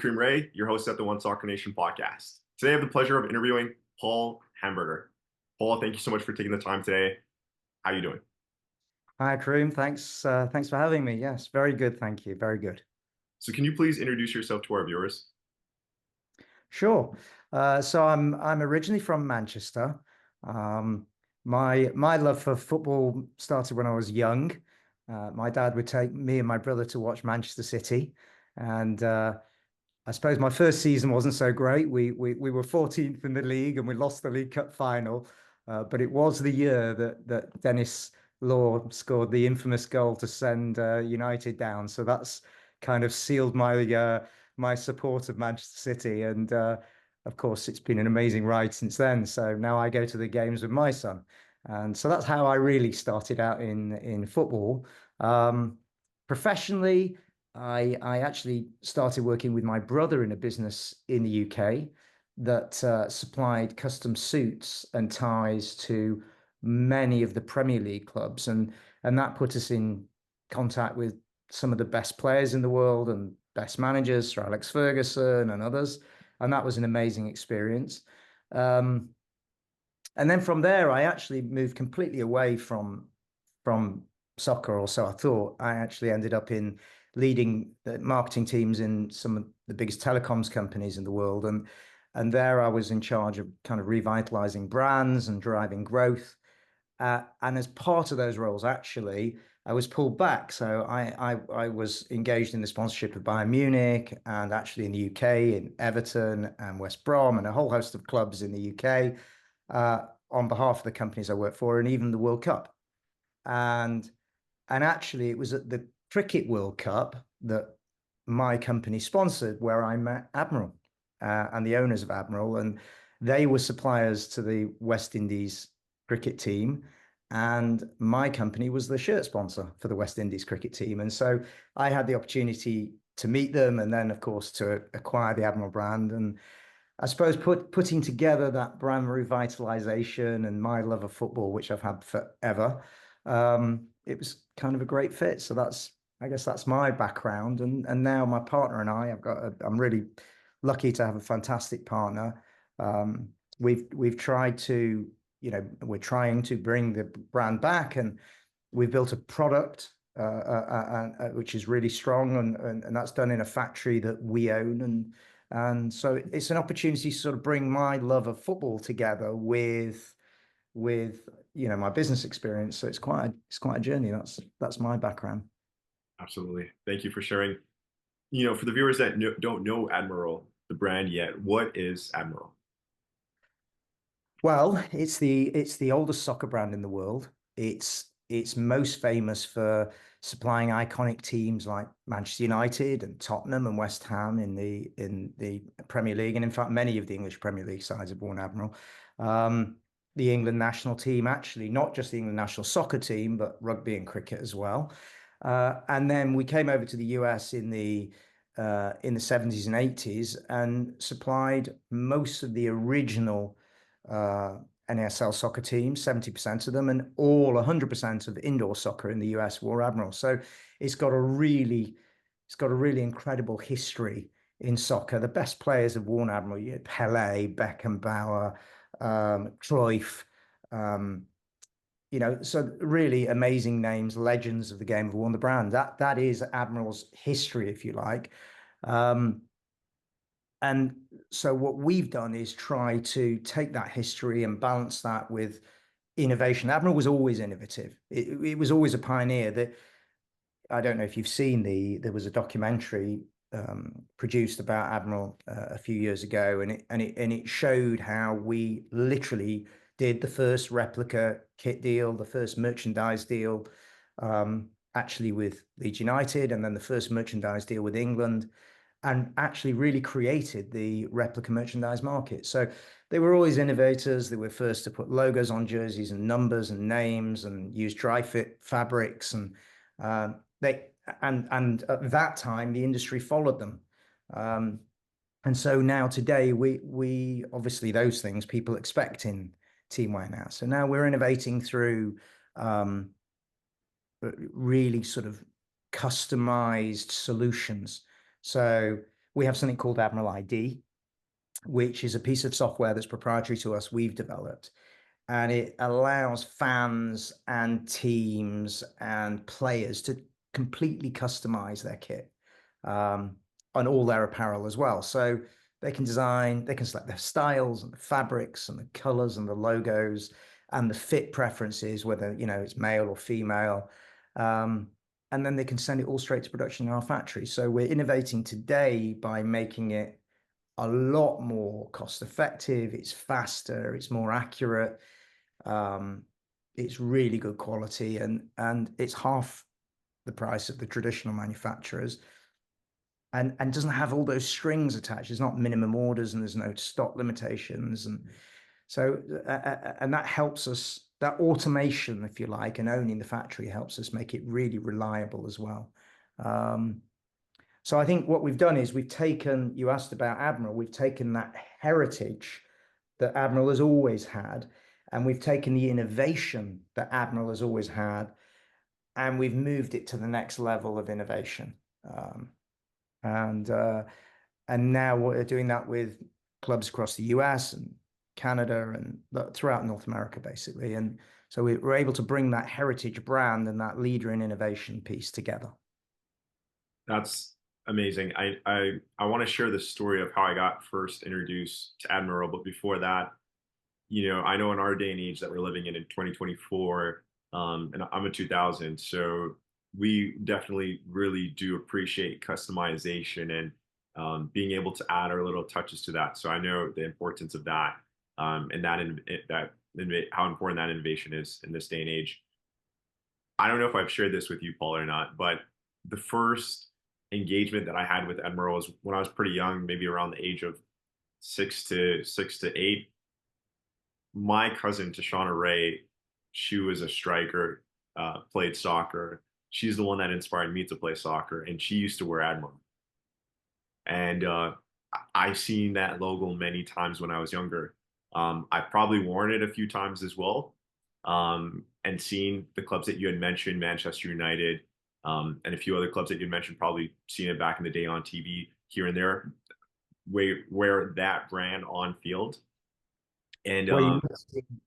Kareem Rae, your host at the One Soccer Nation podcast. Today, I have the pleasure of interviewing Paul Hamburger. Paul, thank you so much for taking the time today. How are you doing? Hi, Kareem. Thanks for having me. Yes, very good. Thank you. Very good. So, can you please introduce yourself to our viewers? Sure. So I'm originally from Manchester. Um, my love for football started when I was young. My dad would take me and my brother to watch Manchester City, and I suppose my first season wasn't so great. We were 14th in the league and we lost the League Cup final. But it was the year that Dennis Law scored the infamous goal to send United down. So that's kind of sealed my support of Manchester City. And of course, it's been an amazing ride since then. So now I go to the games with my son. And so that's how I really started out in football. Um, Professionally, I actually started working with my brother in a business in the UK that supplied custom suits and ties to many of the Premier League clubs, and that put us in contact with some of the best players in the world and best managers, Sir Alex Ferguson and others, and that was an amazing experience. Um, and then from there, I actually moved completely away from soccer, or so I thought. I actually ended up in leading the marketing teams in some of the biggest telecoms companies in the world, and there I was in charge of kind of revitalizing brands and driving growth. And as part of those roles, actually, I was pulled back. So I was engaged in the sponsorship of Bayern Munich and actually in the UK in Everton and West Brom and a whole host of clubs in the UK on behalf of the companies I work for and even the World Cup. And and actually, it was at the Cricket World Cup that my company sponsored where I met Admiral and the owners of Admiral. And they were suppliers to the West Indies cricket team. And my company was the shirt sponsor for the West Indies cricket team. And so I had the opportunity to meet them and then, of course, to acquire the Admiral brand. And I suppose putting together that brand revitalization and my love of football, which I've had forever, it was kind of a great fit. So I guess that's my background, and now my partner and I'm really lucky to have a fantastic partner. We've tried to, we're trying to bring the brand back, and we've built a product which is really strong, and that's done in a factory that we own, and so it's an opportunity to sort of bring my love of football together with my business experience. So it's quite a journey. That's my background. Absolutely. Thank you for sharing. For the viewers that don't know Admiral, the brand yet, what is Admiral? Well, it's the oldest soccer brand in the world. It's most famous for supplying iconic teams like Manchester United and Tottenham and West Ham in the Premier League, and in fact, many of the English Premier League sides have worn Admiral. Um, the England national team, actually, not just the England national soccer team, but rugby and cricket as well. And then we came over to the US in the 70s and 80s and supplied most of the original uh, NASL soccer teams, 70% of them, and all 100% of indoor soccer in the US were Admiral. So it's got a really, it's got a really incredible history in soccer. The best players have worn Admiral. You had Pele, Beckenbauer, Cruyff, um, so really amazing names, legends of the game have worn the brand. That is Admiral's history, if you like. Um, and so what we've done is try to take that history and balance that with innovation. Admiral was always innovative. It was always a pioneer. That I don't know if you've seen there was a documentary produced about Admiral a few years ago, and it showed how we literally did the first replica kit deal, the first merchandise deal, actually with Leeds United, and then the first merchandise deal with England, and actually really created the replica merchandise market. So they were always innovators. They were first to put logos on jerseys and numbers and names and use dry fit fabrics, and they and at that time the industry followed them. Um, and so now today we obviously those things people expect in teamwear now. So now we're innovating through um, really sort of customized solutions. So we have something called Admiral ID, which is a piece of software that's proprietary to us, we've developed. And it allows fans and teams and players to completely customize their kit, um, on all their apparel as well. So they can design, they can select their styles and the fabrics and the colors and the logos and the fit preferences, whether, it's male or female. Um, and then they can send it all straight to production in our factory. So we're innovating today by making it a lot more cost effective. It's faster, it's more accurate, um, it's really good quality, and it's half the price of the traditional manufacturers, and doesn't have all those strings attached. There's not minimum orders and there's no stock limitations, and so and that helps us. That automation, if you like, and owning the factory helps us make it really reliable as well. Um, so I think what we've done is we've taken, you asked about Admiral, we've taken that heritage that Admiral has always had, and we've taken the innovation that Admiral has always had, and we've moved it to the next level of innovation. Um, and uh, and now we're doing that with clubs across the US and Canada and throughout North America, basically. And so we're able to bring that heritage brand and that leader in innovation piece together. That's amazing. I want to share the story of how I got first introduced to Admiral, but before that, I know in our day and age that we're living in 2024, and I'm a 2000, so we definitely really do appreciate customization and being able to add our little touches to that. So I know the importance of that, and how important that innovation is in this day and age. I don't know if I've shared this with you, Paul, or not, but the first engagement that I had with Admiral was when I was pretty young, maybe around the age of 6 to 8. My cousin Tashana Ray, she was a striker, played soccer. She's the one that inspired me to play soccer, and she used to wear Admiral. And I've seen that logo many times when I was younger. I've probably worn it a few times as well, and seen the clubs that you had mentioned, Manchester United, and a few other clubs that you mentioned, probably seen it back in the day on TV here and there, wear that brand on field. And Well,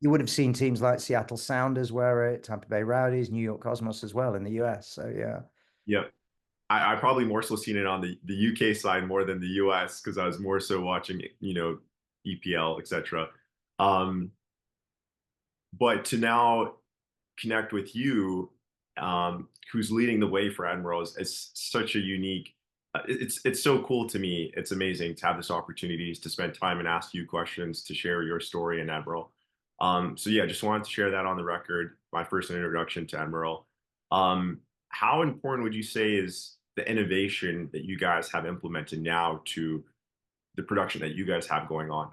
you would have seen teams like Seattle Sounders wear it, Tampa Bay Rowdies, New York Cosmos as well in the US. So yeah. yeah, I probably more so seen it on the UK side more than the US because I was more so watching, EPL, etc. Um, but to now connect with you, who's leading the way for Admiral, is such a unique. It's so cool to me. It's amazing to have this opportunity to spend time and ask you questions to share your story in Admiral. So yeah, just wanted to share that on the record. My first introduction to Admiral. How important would you say is the innovation that you guys have implemented now to the production that you guys have going on?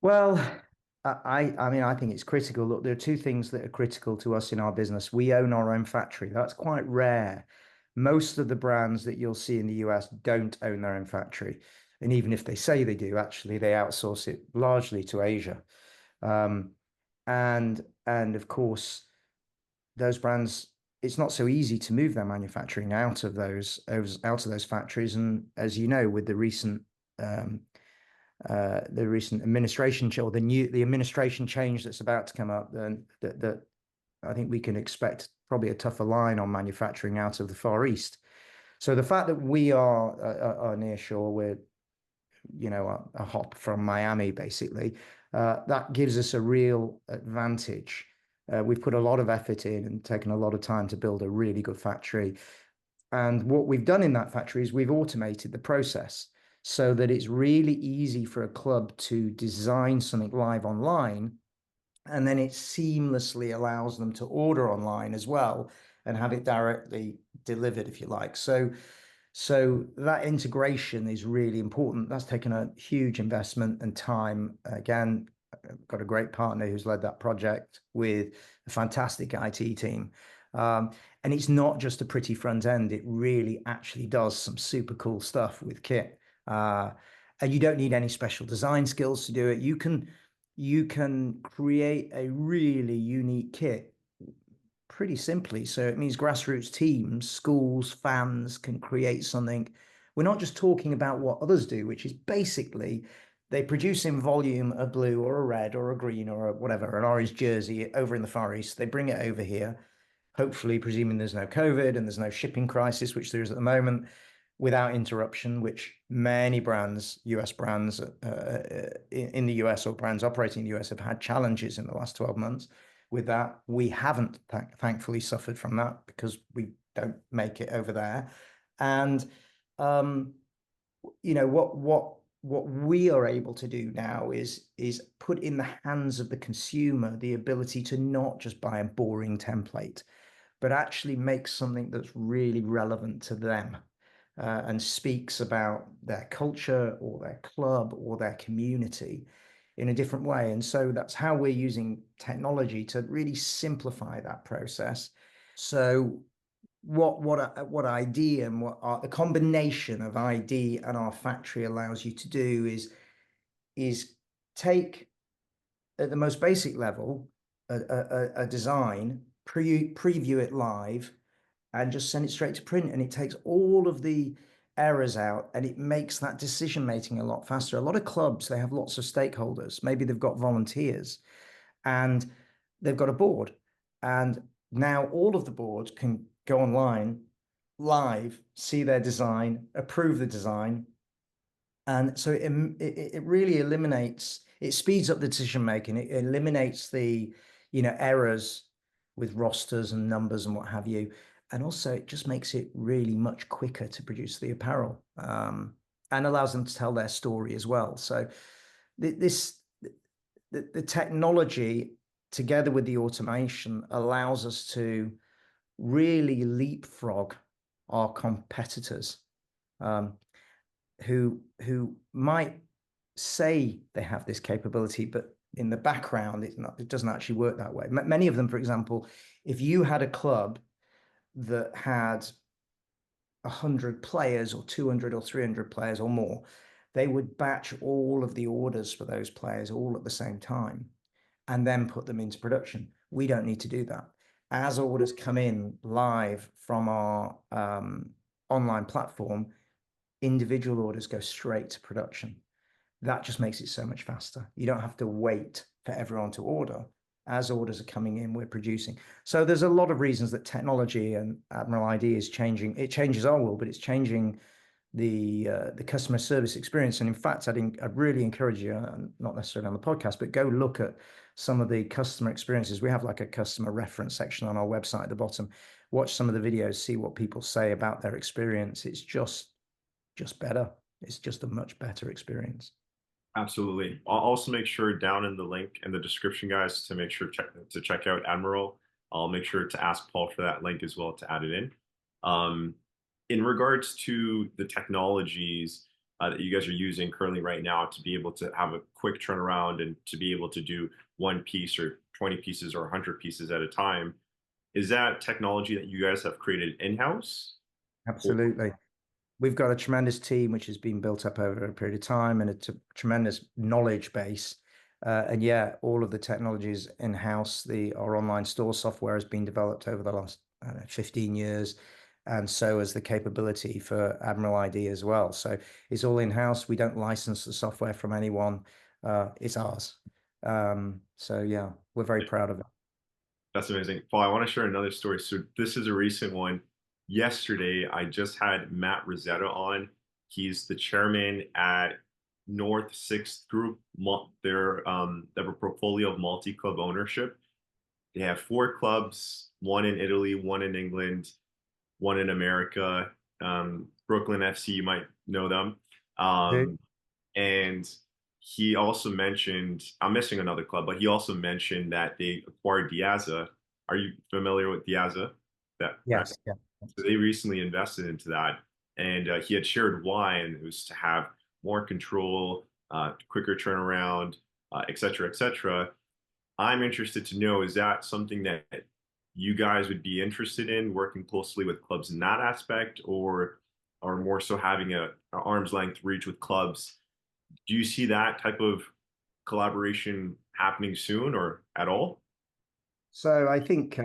Well, I mean, I think it's critical. Look, there are two things that are critical to us in our business. We own our own factory. That's quite rare. Most of the brands that you'll see in the US don't own their own factory. And even if they say they do, actually, they outsource it largely to Asia. Um, and of course, those brands, it's not so easy to move their manufacturing out of those factories. And as you know, with um, the recent administration or the administration change that's about to come up, then that I think we can expect probably a tougher line on manufacturing out of the Far East. So the fact that we are near shore, we're a hop from Miami basically, that gives us a real advantage. We've put a lot of effort in and taken a lot of time to build a really good factory. And what we've done in that factory is we've automated the process so that it's really easy for a club to design something live online, and then it seamlessly allows them to order online as well and have it directly delivered, if you like. So that integration is really important. That's taken a huge investment and time. Again, I've got a great partner who's led that project with a fantastic IT team. And it's not just a pretty front end. It really actually does some super cool stuff with kit. And you don't need any special design skills to do it. You can create a really unique kit pretty simply. So it means grassroots teams, schools, fans can create something we're not just talking about what others do, which is basically they produce in volume a blue or a red or a green or a whatever, an orange jersey over in the Far East. They bring it over here, hopefully, presuming there's no COVID and there's no shipping crisis, which there is at the moment, without interruption, which many brands, US brands in the US or brands operating in the US have had challenges in the last 12 months with that. We haven't thankfully suffered from that because we don't make it over there. And you know what we are able to do now is put in the hands of the consumer the ability to not just buy a boring template, but actually make something that's really relevant to them, and speaks about their culture or their club or their community in a different way. And so that's how we're using technology to really simplify that process. So what ID and the combination of ID and our factory allows you to do is take, at the most basic level, a design, preview it live, and just send it straight to print. And it takes all of the errors out and it makes that decision making a lot faster. A lot of clubs, they have lots of stakeholders. Maybe they've got volunteers and they've got a board. And now all of the boards can go online live, see their design, approve the design. And so it really eliminates, it speeds up the decision making. It eliminates the, errors with rosters and numbers and what have you. And also it just makes it really much quicker to produce the apparel, and allows them to tell their story as well. So the technology together with the automation allows us to really leapfrog our competitors, who might say they have this capability, but in the background, it doesn't actually work that way. Many of them, for example, if you had a club that had 100 players or 200 or 300 players or more, they would batch all of the orders for those players all at the same time and then put them into production. We don't need to do that. As orders come in live from our online platform, individual orders go straight to production. That just makes it so much faster. You don't have to wait for everyone to order. As orders are coming in, we're producing. So there's a lot of reasons that technology and Admiral ID is changing. It changes our world, but it's changing the customer service experience. And in fact, I'd really encourage you, not necessarily on the podcast, but go look at some of the customer experiences. We have like a customer reference section on our website at the bottom. Watch some of the videos, see what people say about their experience. It's just better. It's just a much better experience. Absolutely. I'll also make sure down in the link in the description, guys, to make sure to check out Admiral. I'll make sure to ask Paul for that link as well to add it in. In regards to the technologies that you guys are using currently right now to be able to have a quick turnaround and to be able to do one piece or 20 pieces or 100 pieces at a time, is that technology that you guys have created in-house? Absolutely. We've got a tremendous team which has been built up over a period of time, and it's a tremendous knowledge base. And yeah, all of the technologies in-house. Our online store software has been developed over the last 15 years, and so has the capability for Admiral ID as well. So it's all in-house. We don't license the software from anyone. It's ours. So yeah, we're very proud of it. That's amazing. Paul, I want to share another story. So this is a recent one. Yesterday, I just had Matt Rosetta on. He's the chairman at North Sixth Group. They have a portfolio of multi-club ownership. They have 4 clubs, one in Italy, one in England, one in America. Brooklyn FC, you might know them. Okay. And he also mentioned, I'm missing another club, but he also mentioned that they acquired Diaza. Are you familiar with Diaza? That Yes. Yeah. So they recently invested into that, and he had shared why, and it was to have more control, quicker turnaround, et cetera, et cetera. I'm interested to know, is that something that you guys would be interested in working closely with clubs in that aspect, or more so having a arm's length reach with clubs? Do you see that type of collaboration happening soon or at all? So I think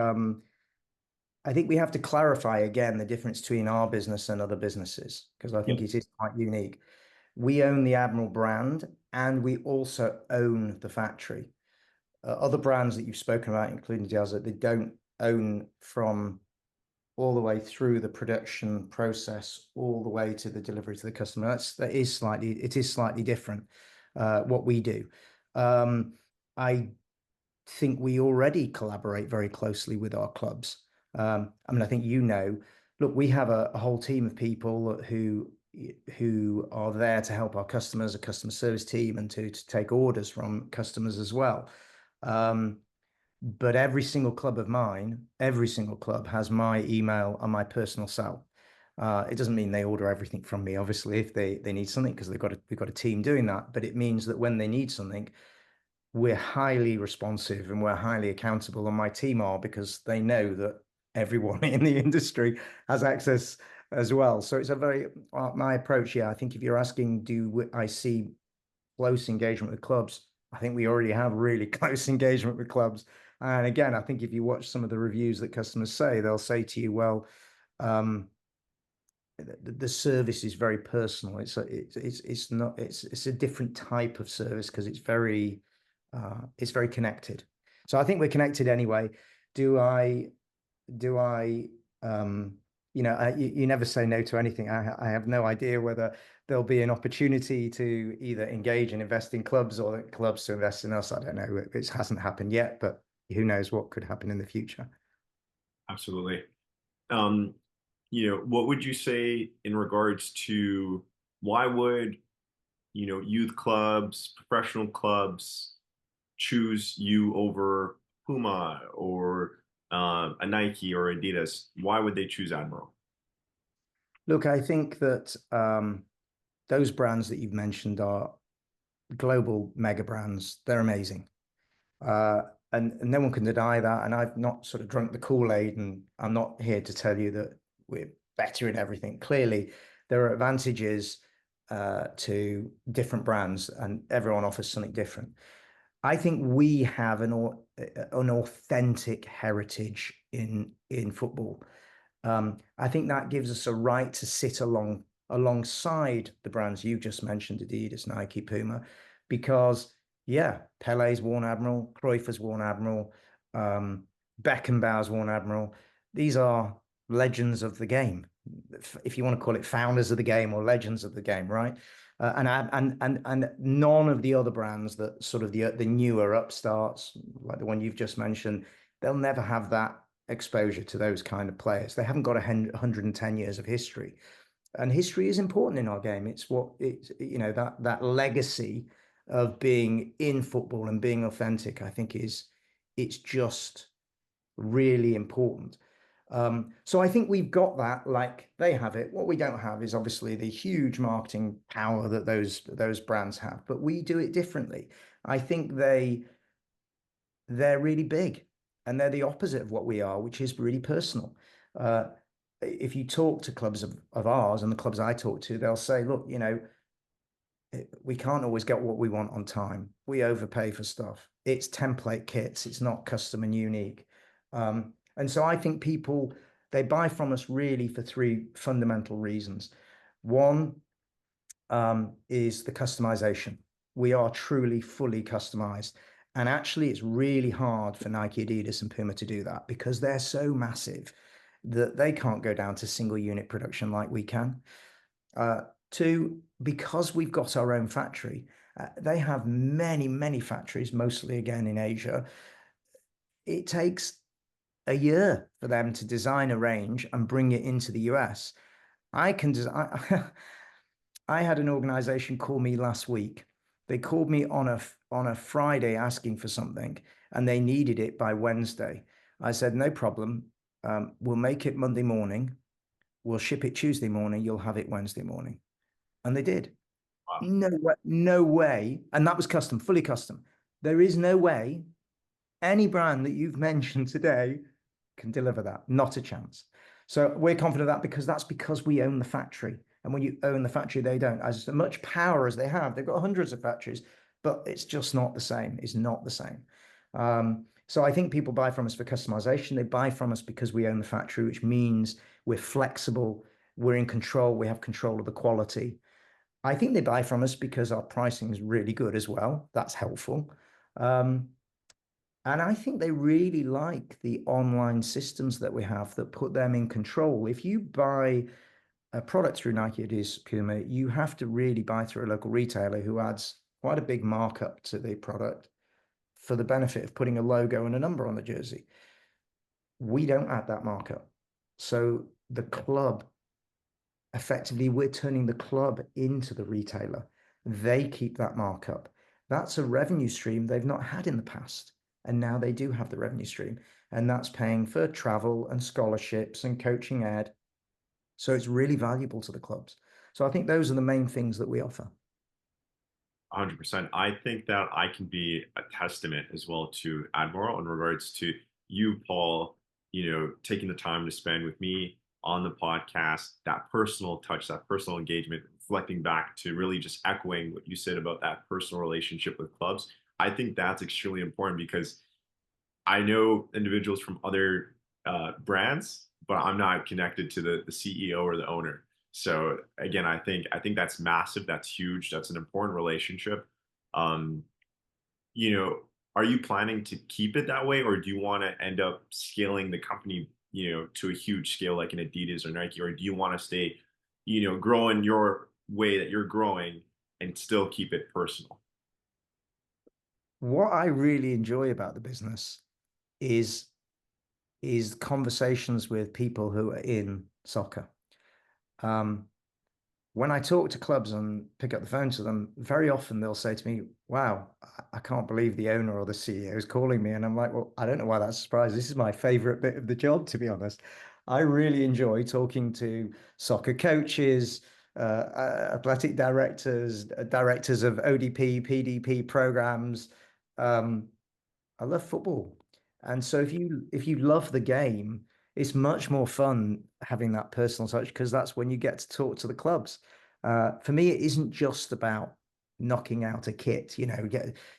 I think we have to clarify again the difference between our business and other businesses, because I think Yep. it is quite unique. We own the Admiral brand and we also own the factory. Other brands that you've spoken about, including Diaz, they don't own from all the way through the production process, all the way to the delivery to the customer. It is slightly different what we do. I think we already collaborate very closely with our clubs. I mean, I think look, we have a whole team of people who are there to help our customers, a customer service team, and to take orders from customers as well. But every single club of mine, every single club has my email and my personal cell. It doesn't mean they order everything from me, obviously, if they need something, because we've got a team doing that. But it means that when they need something, we're highly responsive and we're highly accountable, and my team are, because they know that everyone in the industry has access as well. So it's a very my approach. Yeah, I think if you're asking, do I see close engagement with clubs? I think we already have really close engagement with clubs. And again, I think if you watch some of the reviews that customers say, they'll say to you, well, um, the service is very personal. It's not it's a different type of service because it's very connected. So I think we're connected anyway. Do I do I you never say no to anything. I have no idea whether there'll be an opportunity to either engage and invest in clubs or clubs to invest in us. I don't know. It hasn't happened yet, but who knows what could happen in the future. Absolutely. Um, what would you say in regards to why would, youth clubs, professional clubs choose you over Puma or a Nike or Adidas? Why would they choose Admiral? Look, I think that those brands that you've mentioned are global mega brands. They're amazing. Uh, and no one can deny that. And I've not sort of drunk the Kool-Aid, and I'm not here to tell you that we're better in everything. Clearly, there are advantages to different brands, and everyone offers something different. I think we have an authentic heritage in football. I think that gives us a right to sit alongside the brands you just mentioned, Adidas, Nike, Puma, because yeah, Pele's worn Admiral, Cruyff has worn Admiral, Beckenbauer's worn Admiral. These are legends of the game, if you want to call it founders of the game or legends of the game, right? And none of the other brands that sort of the newer upstarts, like the one you've just mentioned, they'll never have that exposure to those kind of players. They haven't got 110 years of history, and history is important in our game. It's what it's that legacy of being in football and being authentic. I think it's just really important. So I think we've got that, like they have it. What we don't have is obviously the huge marketing power that those brands have, but we do it differently. I think they're really big, and they're the opposite of what we are, which is really personal. Uh, if you talk to clubs of ours and the clubs I talk to, they'll say, look, we can't always get what we want on time. We overpay for stuff. It's template kits. It's not custom and unique. And so I think people, they buy from us really for three fundamental reasons. One is the customization. We are truly fully customized. And actually, it's really hard for Nike, Adidas, and Puma to do that because they're so massive that they can't go down to single unit production like we can. Two, because we've got our own factory, they have many, many factories, mostly again in Asia. It takes a year for them to design a range and bring it into the US. I can design. I had an organization call me last week. They called me on a Friday asking for something, and they needed it by Wednesday. I said, no problem. We'll make it Monday morning. We'll ship it Tuesday morning. You'll have it Wednesday morning. And they did. Wow. No way, no way. And that was custom, fully custom. There is no way any brand that you've mentioned today can deliver that. Not a chance. So we're confident of that because we own the factory. And when you own the factory, they don't. As much power as they have, they've got hundreds of factories, but it's just not the same. It's not the same. So I think people buy from us for customization. They buy from us because we own the factory, which means we're flexible, we're in control, we have control of the quality. I think they buy from us because our pricing is really good as well. That's helpful. Um, and I think they really like the online systems that we have that put them in control. If you buy a product through Nike, Adidas, Puma, you have to really buy through a local retailer who adds quite a big markup to the product for the benefit of putting a logo and a number on the jersey. We don't add that markup. So the club, effectively, we're turning the club into the retailer. They keep that markup. That's a revenue stream they've not had in the past. And now they do have the revenue stream. And that's paying for travel and scholarships and coaching ed. So it's really valuable to the clubs. So I think those are the main things that we offer. 100%. I think that I can be a testament as well to Admiral in regards to you, Paul, taking the time to spend with me on the podcast, that personal touch, that personal engagement, reflecting back to really just echoing what you said about that personal relationship with clubs. I think that's extremely important because I know individuals from other brands, but I'm not connected to the CEO or the owner. So again, I think that's massive. That's huge. That's an important relationship. Um, you know, are you planning to keep it that way, or do you want to end up scaling the company, to a huge scale like an Adidas or Nike, or do you want to stay, growing your way that you're growing and still keep it personal? What I really enjoy about the business is is conversations with people who are in soccer. Um, when I talk to clubs and pick up the phone to them, very often they'll say to me, "Wow, I can't believe the owner or the CEO is calling me." And I'm like, "Well, I don't know why that's a surprise. This is my favorite bit of the job, to be honest. I really enjoy talking to soccer coaches, athletic directors, directors of ODP, PDP programs. Um, I love football. And so if you love the game, it's much more fun having that personal touch because that's when you get to talk to the clubs. For me, it isn't just about knocking out a kit,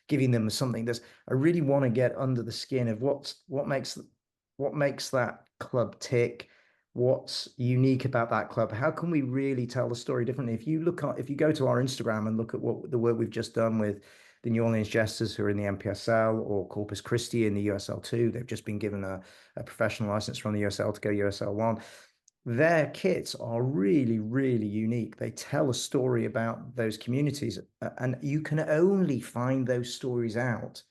giving them something that's I really want to get under the skin of what makes that club tick, what's unique about that club. How can we really tell the story differently? If you go to our Instagram and look at what the work we've just done with the New Orleans Jesters, who are in the MPSL, or Corpus Christi in the USL2. They've just been given a professional license from the USL to go USL1. Their kits are really, really unique. They tell a story about those communities, and you can only find those stories out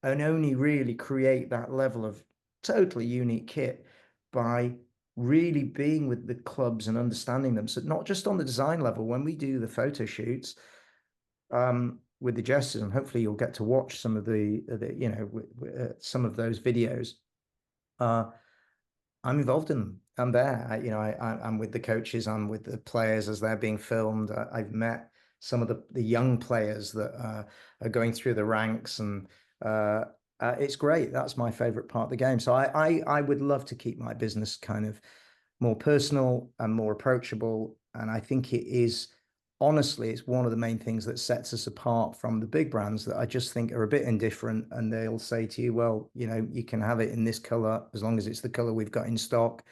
and only really create that level of totally unique kit by really being with the clubs and understanding them. So not just on the design level, when we do the photo shoots, with the jesters, and hopefully you'll get to watch some of some of those videos. Uh, I'm involved in them. I'm there. I'm with the coaches. I'm with the players as they're being filmed. I've met some of the young players that are going through the ranks, and it's great. That's my favorite part of the game. So I would love to keep my business kind of more personal and more approachable, and I think it is honestly, it's one of the main things that sets us apart from the big brands that I just think are a bit indifferent. And they'll say to you, well, you can have it in this color as long as it's the color we've got in stock.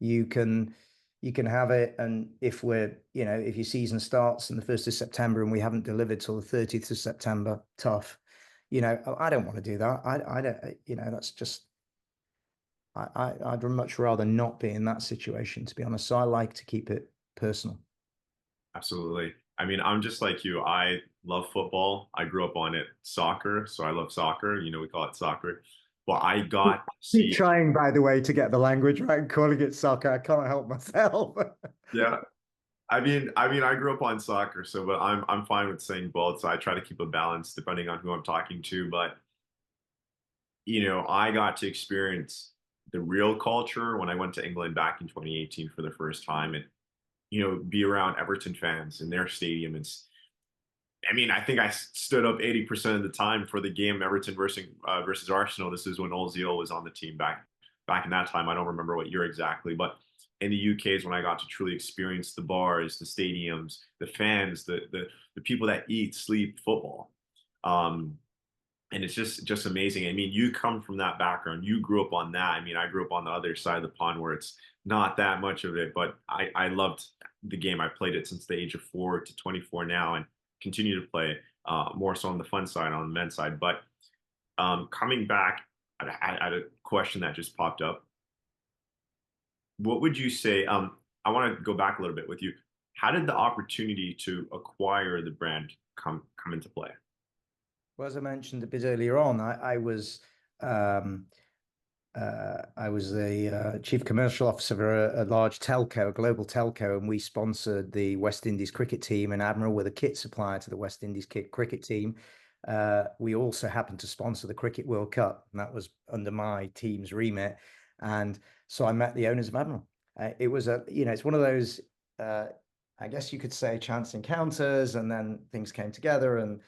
You can have it. And if your season starts on the 1st of September and we haven't delivered till the 30th of September, tough. I don't want to do that. I don't, that's just, I'd much rather not be in that situation, to be honest. So I like to keep it personal. Absolutely. I mean, I'm just like you. I love football. I grew up on it, soccer, so I love soccer. We call it soccer. But I got to Keep see, trying, by the way, to get the language right and calling it soccer. I can't help myself. yeah. I mean, I grew up on soccer, so but I'm fine with saying both. So I try to keep a balance depending on who I'm talking to. But I got to experience the real culture when I went to England back in 2018 for the first time, and be around Everton fans in their stadium. I mean, I think I stood up 80% of the time for the game Everton versus Arsenal. This is when Ozil was on the team back in that time. I don't remember what year exactly, but in the UK is when I got to truly experience the bars, the stadiums, the fans, the people that eat, sleep football. Um, and it's just amazing. I mean, you come from that background. You grew up on that. I mean, I grew up on the other side of the pond where it's not that much of it, but I loved the game. I played it since the age of 4 to 24 now, and continue to play more so on the fun side, on the men's side. But coming back, I had a question that just popped up. What would you say? I want to go back a little bit with you. How did the opportunity to acquire the brand come into play? Well, as I mentioned a bit earlier on, um, I was the chief commercial officer for a large telco, a global telco, and we sponsored the West Indies cricket team, and Admiral were the kit supplier to the West Indies cricket team. We also happened to sponsor the Cricket World Cup, and that was under my team's remit. And so I met the owners of Admiral. It was it's one of those, I guess you could say, chance encounters, and then things came together. And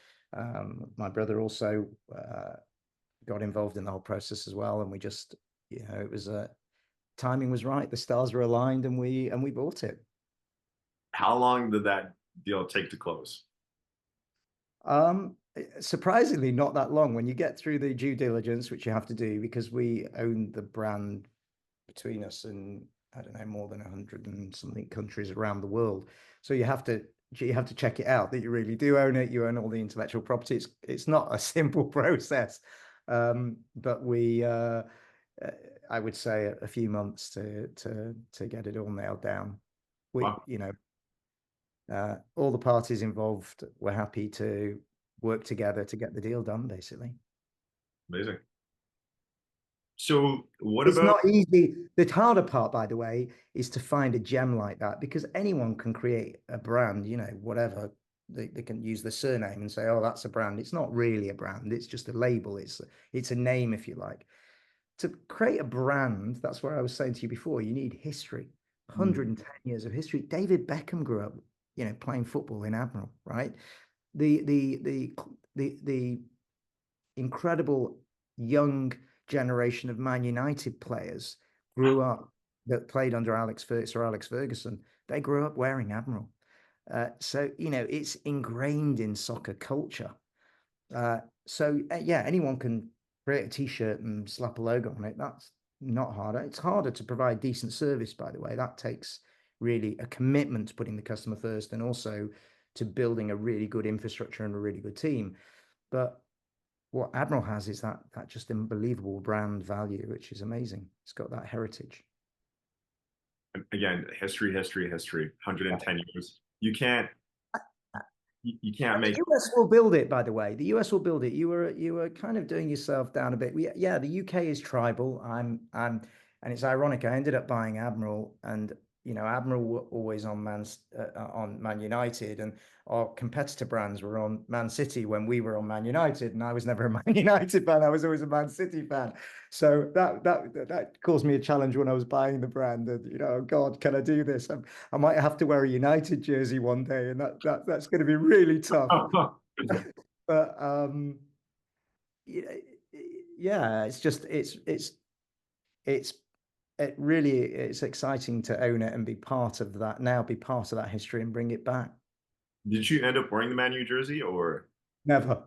my brother also got involved in the whole process as well. And we just, it was timing was right. The stars were aligned, and we bought it. How long did that deal take to close? Surprisingly, not that long when you get through the due diligence, which you have to do because we own the brand between us and I don't know, more than 100 and something countries around the world. So you have to check it out that you really do own it. You own all the intellectual property. It's not a simple process, but I would say a few months to get it all nailed down. We, Wow, all the parties involved were happy to work together to get the deal done, basically. amazing. So, what It's about? not easy. The harder part, by the way, is to find a gem like that because anyone can create a brand, whatever. They can use the surname and say, oh, that's a brand. It's not really a brand. It's just a label. It's a name, if you like. To create a brand, that's what I was saying to you before, you need history. Mm, 110 years of history. David Beckham grew up, playing football in Admiral, right? The incredible young generation of Man United players grew up that played under Alex Ferguson. They grew up wearing Admiral. So, it's ingrained in soccer culture. Yeah, anyone can create a t-shirt and slap a logo on it. That's not harder. It's harder to provide decent service, by the way. That takes really a commitment to putting the customer first and also to building a really good infrastructure and a really good team. But what Admiral has is that just unbelievable brand value, which is amazing. It's got that heritage. again, history, history, history. Yeah. 110 years. You can't And the make. US will build it, by the way. The US will build it. You were kind of doing yourself down a bit. Yeah, the UK is tribal. And it's ironic. I ended up buying Admiral, and Admiral were always on Man United, and our competitor brands were on Man City when we were on Man United, and I was never a Man United fan. I was always a Man City fan. So that caused me a challenge when I was buying the brand. And oh God, can I do this? I might have to wear a United jersey one day, and that's going to be really tough. But yeah, it's it really it's exciting to own it and be part of that now, be part of that history and bring it back. Did you end up wearing the Man U jersey or? Never.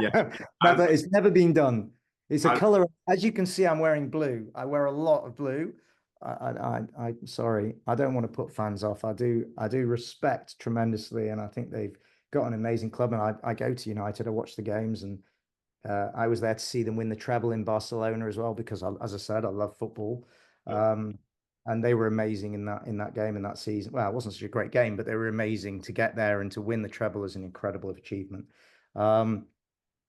Yeah, I, Never. It's never been done. It's a I, color. As you can see, I'm wearing blue. I wear a lot of blue. I'm sorry. I don't want to put fans off. I do respect tremendously, and I think they've got an amazing club. And I go to United. I watch the games, and I was there to see them win the treble in Barcelona as well because, as I said, I love football. Um, and they were amazing in that game in that season. Well, it wasn't such a great game, but they were amazing to get there and to win the treble is an incredible achievement. Um,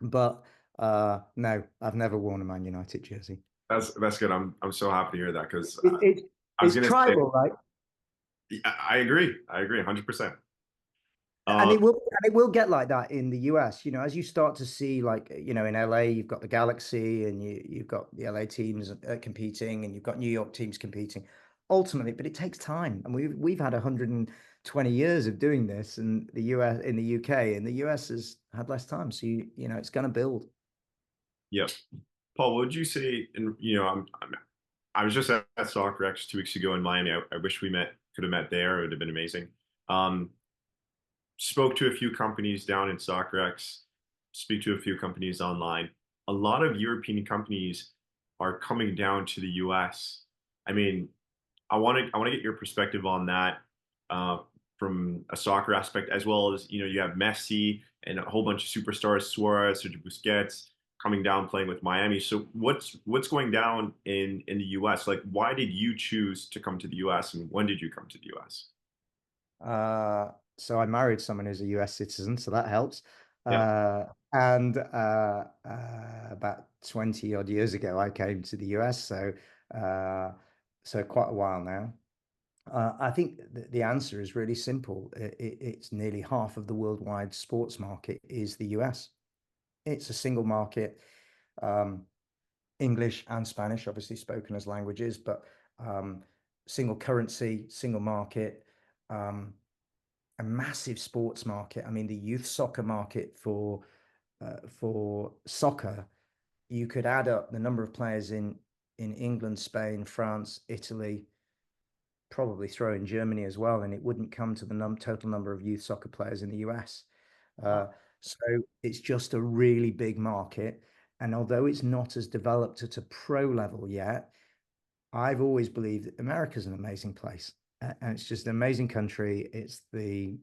but no, I've never worn a Man United jersey. that's good. I'm so happy to hear that because It, it, I was it's gonna say tribal, right? I agree. I agree 100%. And Um, it will get like that in the US, as you start to see like, in LA, you've got the Galaxy and you've got the LA teams competing and you've got New York teams competing ultimately, but it takes time. And we've had 120 years of doing this and the US in the UK and the US has had less time. So it's going to build. yeah. Paul, what would you say? And I was just at Soccer X 2 weeks ago in Miami. I wish we could have met there. It would have been amazing. Um, Spoke to a few companies down in Soccer X. speak to a few companies online. A lot of European companies are coming down to the US. I mean, I want to get your perspective on that uh, from a soccer aspect, as well as you have Messi and a whole bunch of superstars, Suarez, Sergio Busquets, coming down playing with Miami. So what's going down in the US? Like, why did you choose to come to the US, and when did you come to the US? So I married someone who's a US citizen, so that helps. Yeah, About 20 odd years ago, I came to the US, uh, so quite a while now. I think the answer is really simple. It's nearly half of the worldwide sports market is the US. It's a single market, um, English and Spanish, obviously spoken as languages, but um, single currency, single market. Um, a massive sports market. I mean, the youth soccer market for soccer, you could add up the number of players in England, Spain, France, Italy, probably throw in Germany as well, and it wouldn't come to the total number of youth soccer players in the US. uh, Uh, so it's just a really big market. And although it's not as developed at a pro level yet, I've always believed that America's an amazing place, and it's just an amazing country. It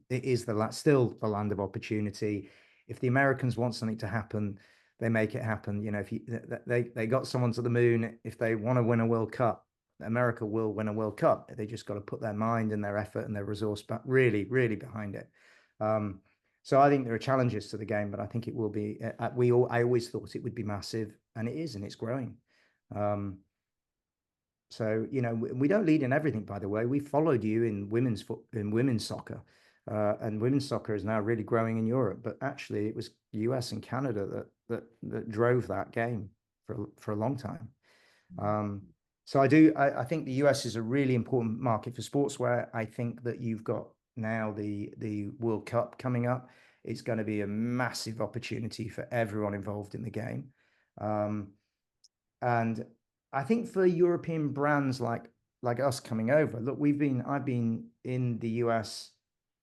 is still the land of opportunity. If the Americans want something to happen, they make it happen. You know, if you, they got someone to the moon, if they want to win a World Cup, America will win a World Cup. They just got to put their mind and their effort and their resource back really, really behind it. Um, so I think there are challenges to the game, but I think it will be. I always thought it would be massive, and it is, and it's growing. Um, so, we don't lead in everything, by the way. We followed you in women's soccer, and women's soccer is now really growing in Europe. But actually, it was the US and Canada that drove that game for a long time. Um, so I think the US is a really important market for sportswear. I think that you've got now the World Cup coming up. It's going to be a massive opportunity for everyone involved in the game. Um, and I think for European brands like us coming over, look, I've been in the US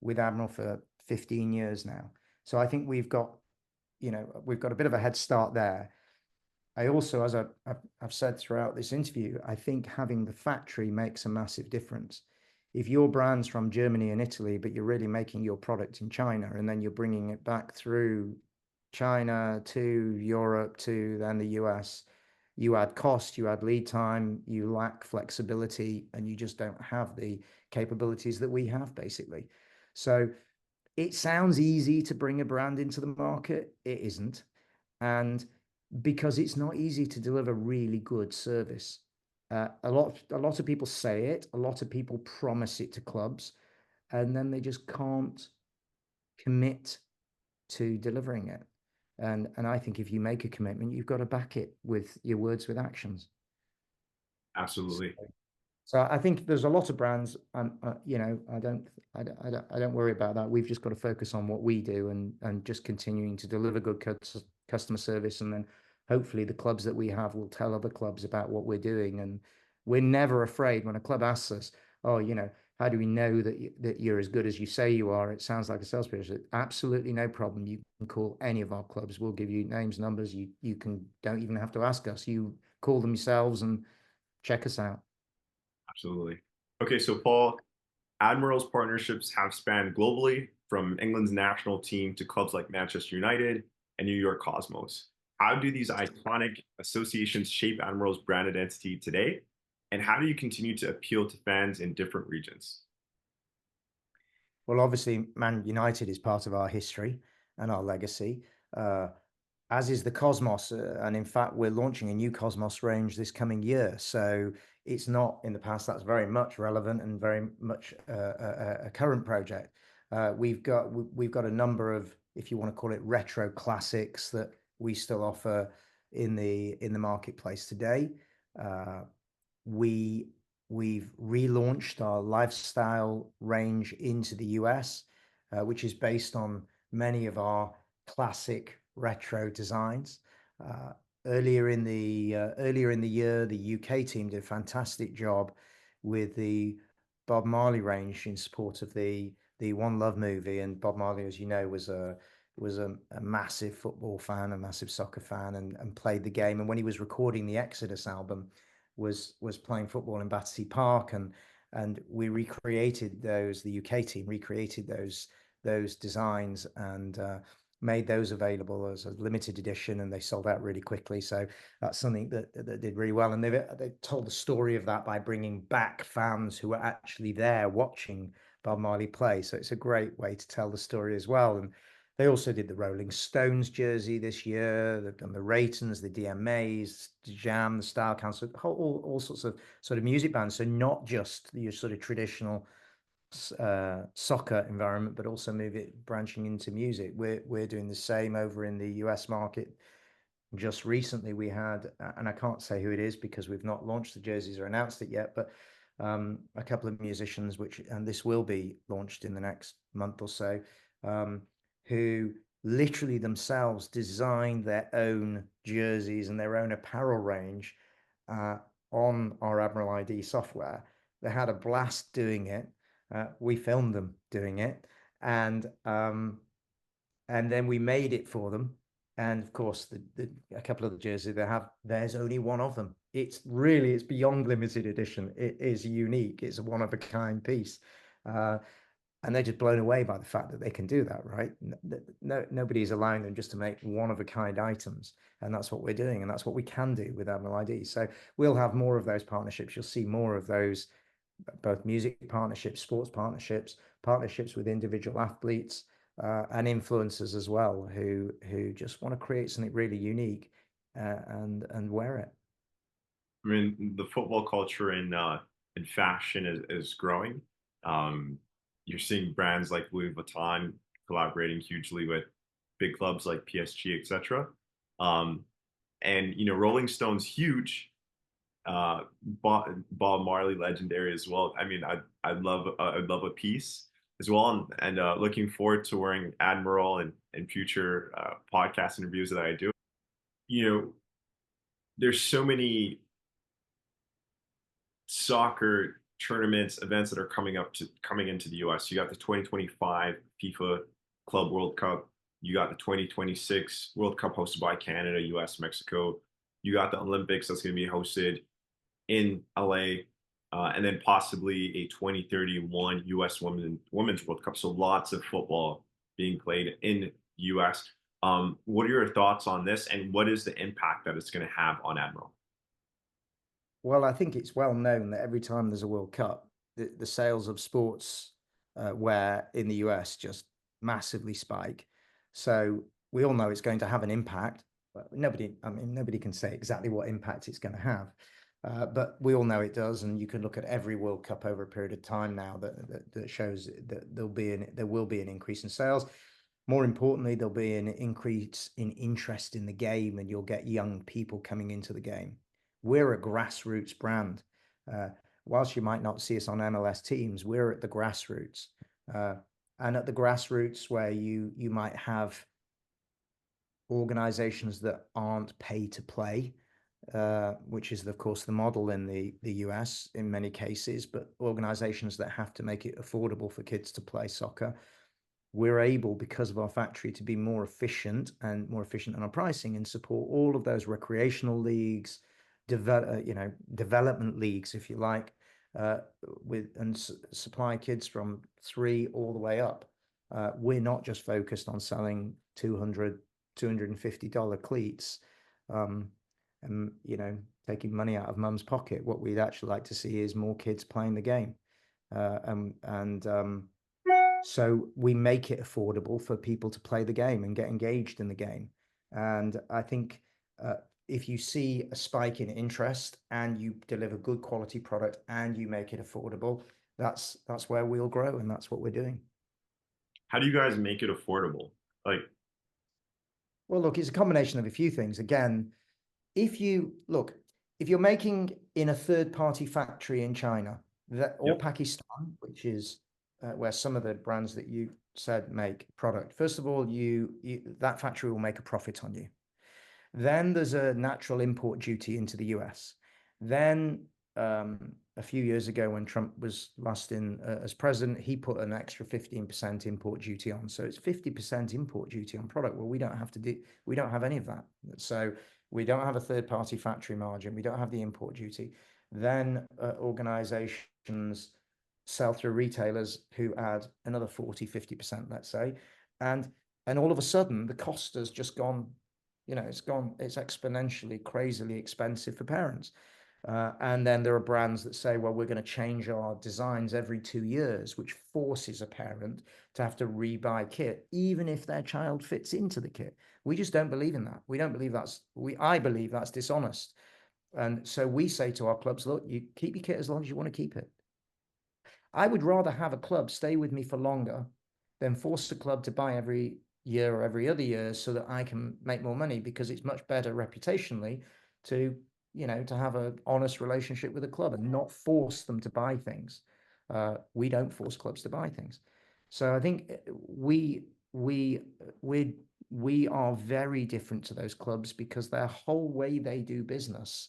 with Admiral for 15 years now. So I think we've got a bit of a head start there. I also, as I've said throughout this interview, I think having the factory makes a massive difference. If your brand's from Germany and Italy, but you're really making your product in China and then you're bringing it back through China to Europe to then the US, you add cost, you add lead time, you lack flexibility, and you just don't have the capabilities that we have, basically. So it sounds easy to bring a brand into the market. It isn't. And because it's not easy to deliver really good service. A lot of people say it, a lot of people promise it to clubs, and then they just can't commit to delivering it. And I think if you make a commitment, you've got to back it with your words with actions. absolutely. So I think there's a lot of brands, I don't worry about that. We've just got to focus on what we do and just continuing to deliver good customer service, and then hopefully the clubs that we have will tell other clubs about what we're doing. And we're never afraid when a club asks us, "Oh, how do we know that you're as good as you say you are?" It sounds like a sales pitch. Absolutely no problem. You can call any of our clubs. We'll give you names, numbers. You can don't even have to ask us. You call them yourselves and check us out. Absolutely. Okay, so Paul, Admiral's partnerships have spanned globally, from England's national team to clubs like Manchester United and New York Cosmos. How do these iconic associations shape Admiral's brand identity today? And how do you continue to appeal to fans in different regions? Well, obviously, Man United is part of our history and our legacy, uh, as is the Cosmos. And in fact, we're launching a new Cosmos range this coming year. So it's not in the past, that's very much relevant and very much a current project. We've got a number of, if you want to call it retro classics, that we still offer in the marketplace today. Uh, we we've relaunched our lifestyle range into the US, which is based on many of our classic retro designs. Uh, earlier in the year, the UK team did a fantastic job with the Bob Marley range in support of the One Love movie. And Bob Marley, as you know, was was a massive football fan, a massive soccer fan, and played the game. And when he was recording the Exodus album, was playing football in Battersea Park, and we recreated those. The UK team recreated those designs and made those available as a limited edition, and they sold out really quickly. So that's something that did really well. And they told the story of that by bringing back fans who were actually there watching Bob Marley play. So it's a great way to tell the story as well. And they also did the Rolling Stones jersey this year. They've done the Raytons, the DMAs, the Jam, the Style Council, all sorts of sort of music bands. So not just your sort of traditional soccer environment, but also move it branching into music. We're doing the same over in the US market. Just recently, we had, and I can't say who it is because we've not launched the jerseys or announced it yet, but a couple of musicians, and this will be launched in the next month or so, who literally themselves designed their own jerseys and their own apparel range on our Admiral ID software. They had a blast doing it. We filmed them doing it, and then we made it for them. And of course, a couple of the jerseys they have, there's only one of them. It's beyond limited edition. It is unique. It's a one of a kind piece. And they're just blown away by the fact that they can do that, right? Nobody's allowing them just to make one of a kind items. And that's what we're doing. And that's what we can do with Admiral ID. So we'll have more of those partnerships. You'll see more of those, both music partnerships, sports partnerships, partnerships with individual athletes, and influencers as well, who just want to create something really unique and wear it. I mean, the football culture in fashion is growing. You're seeing brands like Louis Vuitton collaborating hugely with big clubs like PSG, etc. Um, and Rolling Stone's huge. Bob Marley legendary as well. I mean, I'd love a piece as well, and looking forward to wearing Admiral and future podcast interviews that I do. You know, there's so many soccer tournaments, events that are coming into the US. You got the 2025 FIFA Club World Cup. You got the 2026 World Cup hosted by Canada, US, Mexico. You got the Olympics that's going to be hosted in LA, and then possibly a 2031 US Women's World Cup. So lots of football being played in US. What are your thoughts on this, and what is the impact that it's going to have on Admiral? Well, I think it's well known that every time there's a World Cup, the sales of sports wear in the US just massively spike. So we all know it's going to have an impact, but nobody can say exactly what impact it's going to have. But we all know it does, and you can look at every World Cup over a period of time now that shows that there will be an increase in sales. More importantly, there'll be an increase in interest in the game, and you'll get young people coming into the game. We're a grassroots brand. Whilst you might not see us on MLS teams, we're at the grassroots. And at the grassroots, where you might have organizations that aren't pay to play, which is, of course, the model in the US in many cases, but organizations that have to make it affordable for kids to play soccer. We're able, because of our factory, to be more efficient in our pricing and support all of those recreational leagues, development leagues, if you like, supply kids from 3 all the way up. We're not just focused on selling $250 cleats, and taking money out of mum's pocket. What we'd actually like to see is more kids playing the game, so we make it affordable for people to play the game and get engaged in the game. And I think if you see a spike in interest and you deliver good quality product and you make it affordable, that's where we'll grow, and that's what we're doing. How do you guys make it affordable? Like, well, look, it's a combination of a few things. Again, if you're making in a third-party factory in China or yep. Pakistan, which is where some of the brands that you said make product, first of all, that factory will make a profit on you. Then there's a natural import duty into the US. Then a few years ago when Trump was last in as president, he put an extra 15% import duty on. So it's 50% import duty on product. Well, we don't have any of that. So we don't have a third party factory margin. We don't have the import duty. Then organizations sell through retailers who add another 40, 50%, let's say. And all of a sudden the cost has just gone, it's exponentially, crazily expensive for parents. And then there are brands that say, well, we're going to change our designs every 2 years, which forces a parent to have to rebuy kit, even if their child fits into the kit. We just don't believe in that. We don't believe I believe that's dishonest. And so we say to our clubs, look, you keep your kit as long as you want to keep it. I would rather have a club stay with me for longer than force the club to buy every year or every other year so that I can make more money, because it's much better reputationally to to have an honest relationship with a club and not force them to buy things. We don't force clubs to buy things. So I think we are very different to those clubs because their whole way they do business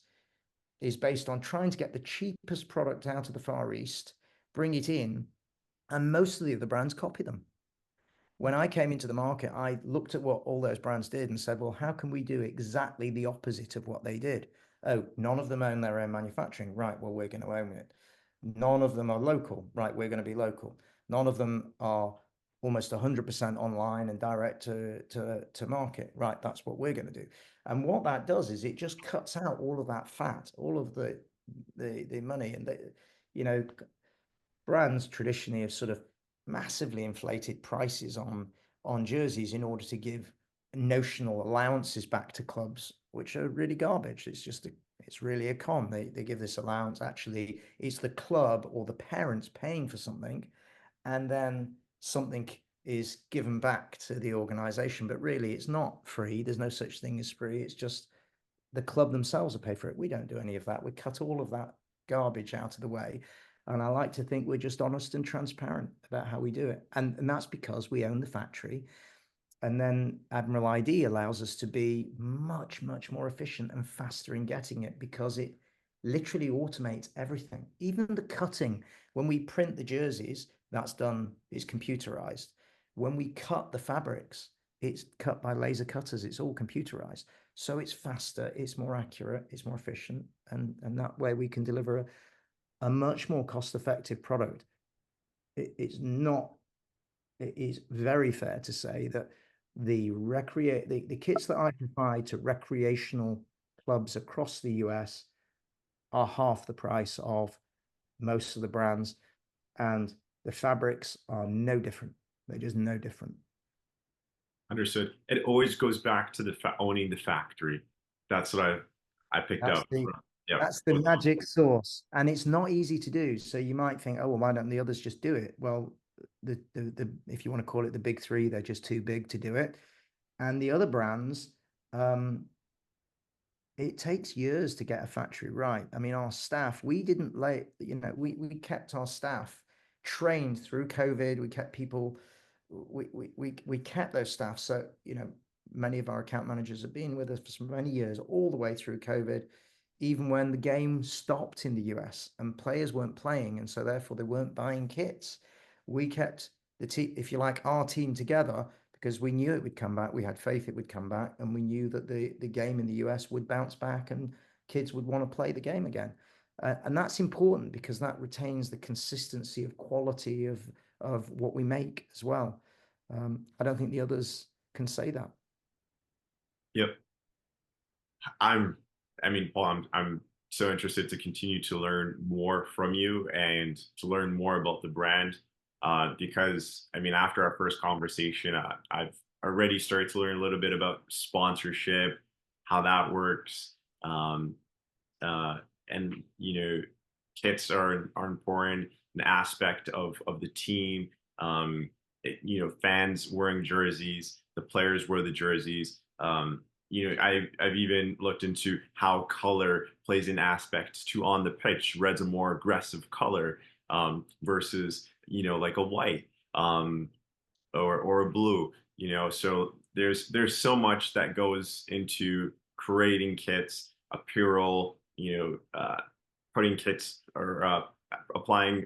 is based on trying to get the cheapest product out of the Far East, bring it in, and most of the other brands copy them. When I came into the market, I looked at what all those brands did and said, well, how can we do exactly the opposite of what they did? Oh, none of them own their own manufacturing. Right, well, we're going to own it. None of them are local. Right, we're going to be local. None of them are almost 100% online and direct to market. Right, that's what we're going to do. And what that does is it just cuts out all of that fat, all of the money. And brands traditionally have sort of massively inflated prices on jerseys in order to give notional allowances back to clubs, which are really garbage. It's really a con. They give this allowance. Actually, it's the club or the parents paying for something, and then something is given back to the organization. But really, it's not free. There's no such thing as free. It's just the club themselves will pay for it. We don't do any of that. We cut all of that garbage out of the way. And I like to think we're just honest and transparent about how we do it. And that's because we own the factory. And then Admiral ID allows us to be much, much more efficient and faster in getting it because it literally automates everything. Even the cutting, when we print the jerseys, that's done, it's computerized. When we cut the fabrics, it's cut by laser cutters. It's all computerized. So it's faster, it's more accurate, it's more efficient. And that way we can deliver a much more cost-effective product. It is very fair to say that the kits that I provide to recreational clubs across the US are half the price of most of the brands, and the fabrics are no different. They're just no different. Understood. It always goes back to the owning the factory. That's what I picked That's up. the Yeah. that's the magic sauce, and it's not easy to do. So you might think, oh, well, why don't the others just do it? Well, the if you want to call it the big three, they're just too big to do it. And the other brands, it takes years to get a factory right. I mean, our staff, we didn't we kept our staff trained through COVID. We kept people, we kept those staff. So, many of our account managers have been with us for many years, all the way through COVID, even when the game stopped in the US and players weren't playing. And so therefore they weren't buying kits. We kept the team, if you like, our team together because we knew it would come back. We had faith it would come back, and we knew that the game in the US would bounce back and kids would want to play the game again. And that's important because that retains the consistency of quality of what we make as well. I don't think the others can say that. Yep. I mean, Paul, I'm so interested to continue to learn more from you and to learn more about the brand. Because I mean, after our first conversation, I've already started to learn a little bit about sponsorship, how that works, uh, and kits are important, an aspect of the team. Fans wearing jerseys, the players wear the jerseys. I've even looked into how color plays an aspect to on the pitch. Red's a more aggressive color versus like a white or a blue. So there's so much that goes into creating kits, apparel, putting kits or applying,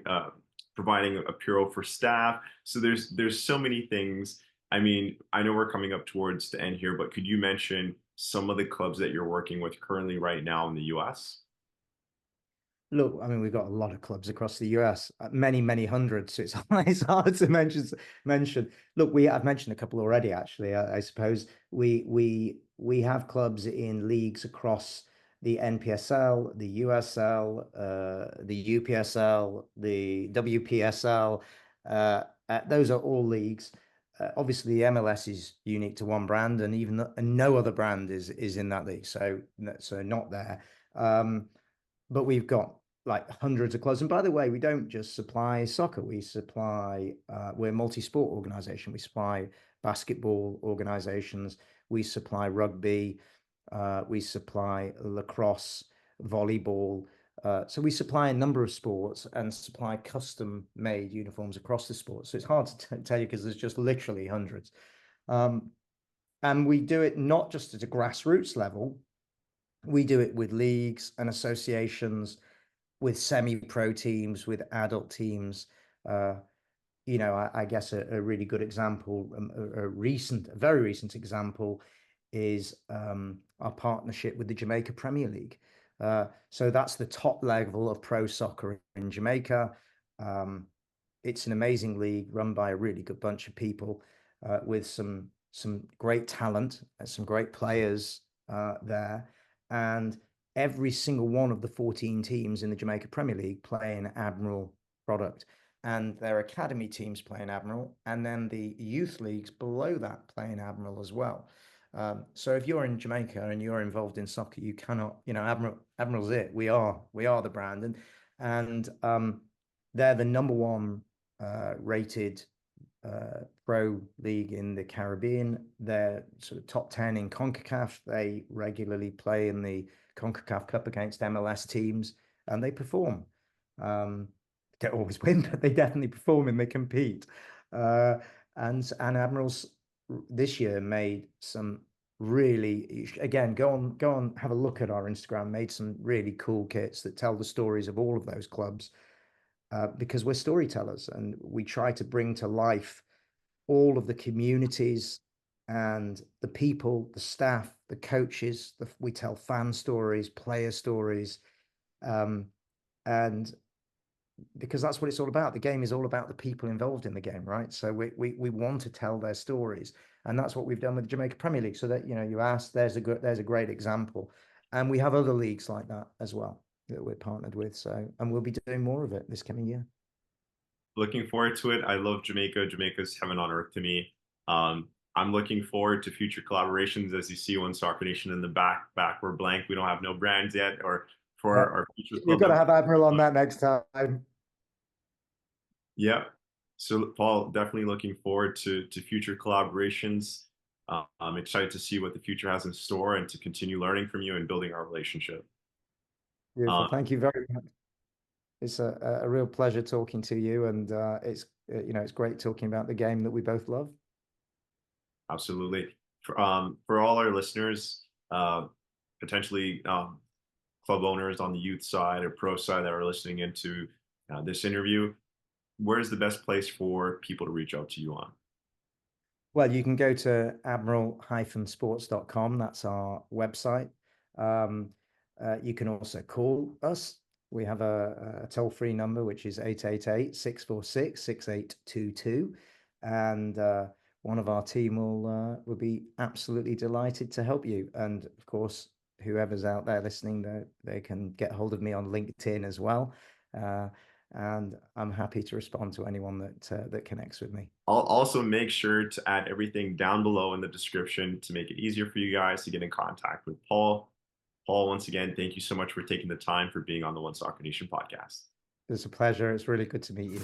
providing apparel for staff. So there's so many things. I mean, I know we're coming up towards the end here, but could you mention some of the clubs that you're working with currently right now in the US? Look, I mean, we've got a lot of clubs across the US, many, many hundreds. So it's hard to mention. Look, I've mentioned a couple already, actually. I suppose we have clubs in leagues across the NPSL, the USL, the UPSL, the WPSL. Those are all leagues. Obviously, the MLS is unique to one brand, and and no other brand is in that league. So not there. But we've got like hundreds of clubs. And by the way, we don't just supply soccer. We're a multi-sport organization. We supply basketball organizations. We supply rugby. We supply lacrosse, volleyball. So we supply a number of sports and supply custom-made uniforms across the sports. So it's hard to tell you because there's just literally hundreds. And we do it not just at a grassroots level. We do it with leagues and associations, with semi-pro teams, with adult teams. I guess a really good example, a very recent example, is our partnership with the Jamaica Premier League. So that's the top level of pro soccer in Jamaica. It's an amazing league run by a really good bunch of people, with some great talent and some great players there. And every single one of the 14 teams in the Jamaica Premier League play an Admiral product. And their academy teams play an Admiral. And then the youth leagues below that play an Admiral as well. So if you're in Jamaica and you're involved in soccer, you cannot, Admiral's it. We are the brand. And they're the number one rated pro league in the Caribbean. They're sort of top 10 in CONCACAF. They regularly play in the CONCACAF Cup against MLS teams, and they perform. Don't always win, but they definitely perform and they compete. And Admirals this year made some really, again, go on, have a look at our Instagram, made some really cool kits that tell the stories of all of those clubs. Because we're storytellers and we try to bring to life all of the communities and the people, the staff, the coaches. We tell fan stories, player stories, and because that's what it's all about. The game is all about the people involved in the game, right? So we want to tell their stories, and that's what we've done with the Jamaica Premier League. So that you asked, there's a great example, and we have other leagues like that as well that we're partnered with. So, and we'll be doing more of it this coming year. Looking forward to it. I love Jamaica. Jamaica's heaven on earth to me. I'm looking forward to future collaborations. As you see, One Soccer Nation in the back, we're blank. We don't have no brands yet, or for Yeah. our future You've club. got to have Admiral on that next time. Yeah. So, Paul, definitely looking forward to future collaborations. I'm excited to see what the future has in store and to continue learning from you and building our relationship. Beautiful. Um, Thank you very much. It's a real pleasure talking to you, and it's great talking about the game that we both love. Absolutely. For all our listeners, potentially club owners on the youth side or pro side that are listening into this interview, where's the best place for people to reach out to you on? Well, you can go to admiral-sports.com. That's our website. You can also call us. We have a toll-free number, which is 888-646-6822. And one of our team will be absolutely delighted to help you. And of course, whoever's out there listening, they can get hold of me on LinkedIn as well. And I'm happy to respond to anyone that connects with me. I'll also make sure to add everything down below in the description to make it easier for you guys to get in contact with Paul. Paul, once again, thank you so much for taking the time for being on the One Soccer Nation podcast. It's a pleasure. It's really good to meet you.